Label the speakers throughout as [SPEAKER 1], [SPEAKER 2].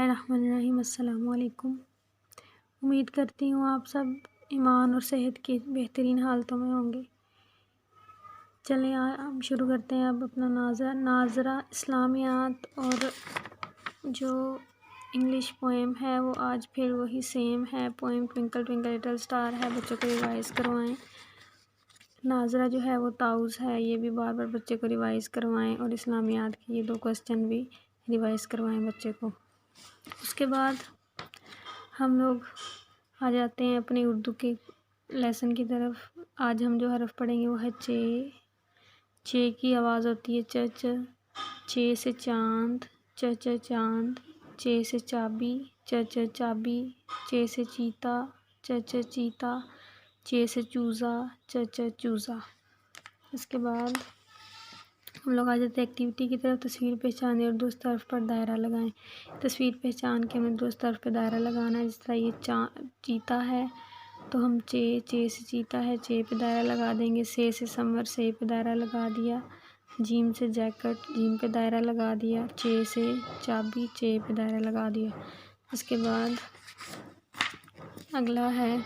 [SPEAKER 1] बिस्मिल्लाहिर्रहमानिर्रहीम। अस्सलाम वालेकुम। उम्मीद करती हूँ आप सब ईमान और सेहत की बेहतरीन हालतों में होंगे। चलें हम शुरू करते हैं अब अपना नाजरा इस्लामियात। और जो इंग्लिश पोएम है वो आज फिर वही सेम है। Poem twinkle twinkle little star है, बच्चों को रिवाइज़ करवाएं। नाजरा जो है वो ताउज़ है, ये भी बार बार बच्चे को रिवाइज़ करवाएं। और इस्लामियात के ये 2 क्वेश्चन भी रिवाइज़ करवाएं बच्चे को। उसके बाद हम लोग आ जाते हैं अपने उर्दू के लेसन की तरफ। आज हम जो हरफ पढ़ेंगे वो है चे। चे की आवाज़ होती है च च। चे से चांद, च च चांद। चे से चाबी, च च चाबी। चे से चीता, च च चीता। चे से चूज़ा, च च चूज़ा। इसके बाद हम लोग आ जाते हैं एक्टिविटी की तरफ। तस्वीर पहचानें और दोस्त तरफ पर दायरा लगाएं। तस्वीर पहचान के हमें दोस्त तरफ पर दायरा लगाना है। जिस तरह ये चीता है तो हम चे से चीता है, चे पे दायरा लगा देंगे। से समर, से पे दायरा लगा दिया। जीम से जैकेट, जीम पे दायरा लगा दिया। चे से चाबी, चे पे दायरा लगा दिया। इसके बाद अगला है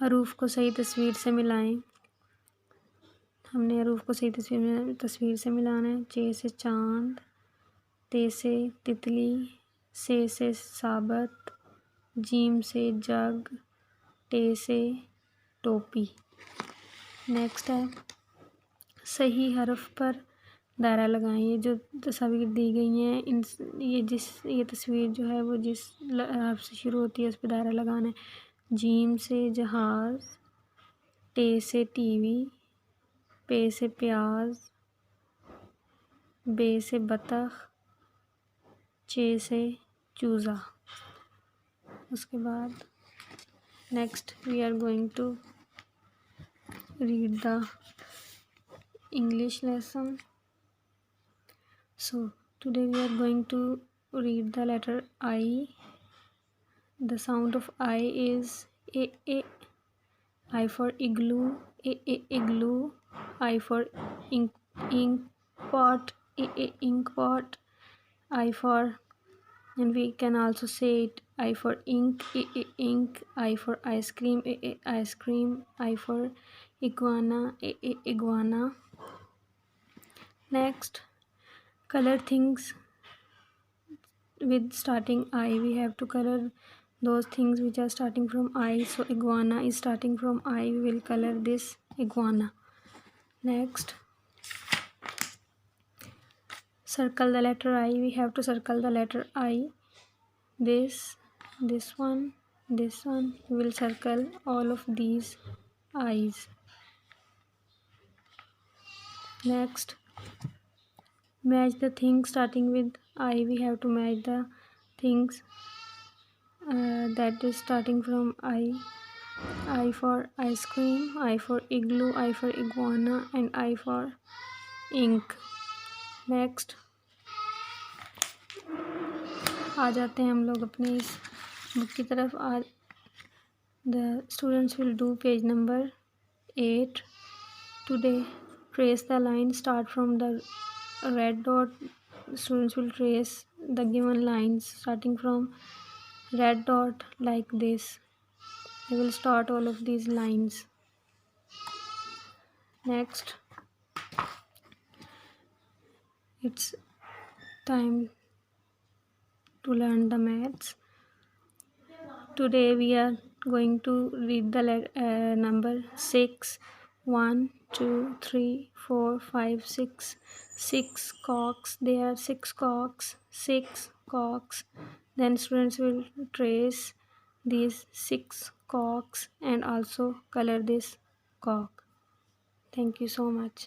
[SPEAKER 1] हरूफ को सही तस्वीर से मिलाएं। हमने हरूफ को सही तस्वीर से मिलाना है। चे से चांद, ते से तितली, से साबत, जीम से जग, टे से टोपी। नेक्स्ट है सही हरफ पर दायरा लगाएं। ये जो तस्वीर दी गई हैं ये तस्वीर जो है वो जिस हरफ से शुरू होती है उस पर दायरा लगाना है। जीम से जहाज़, टे से टीवी, पे से प्याज, बे से बतख, चे से चूज़ा। उसके बाद next we are going to read the English lesson. So today we are going to read the letter I. The sound of I is A. I for igloo, igloo. I for ink pot, ink pot. I for, and we can also say it, I for ink, ink. I for ice cream, ice cream. I for iguana, iguana. Next, color things with starting I. We have to color those things which are starting from I. So iguana is starting from I. We will color this iguana. Next, circle the letter I. We have to circle the letter I. This one. We will circle all of these I's. Next, match the things starting with I. We have to match the things that is starting from I. I for ice cream, I for igloo, I for iguana, and I for ink. Next, आ जाते हैं हम लोग अपनी इस book की तरफ। आज the students will do page number 8. Today, trace the line. Start from the red dot. Students will trace the given lines starting from red dot like this. They will start all of these lines. Next, it's time to learn the maths. Today we are going to read the number 6. 1, 2, 3, 4, 5, 6. 6 cocks. There are 6 cocks. 6 cocks. Then students will trace these 6 cocks and also color this cock. Thank you so much.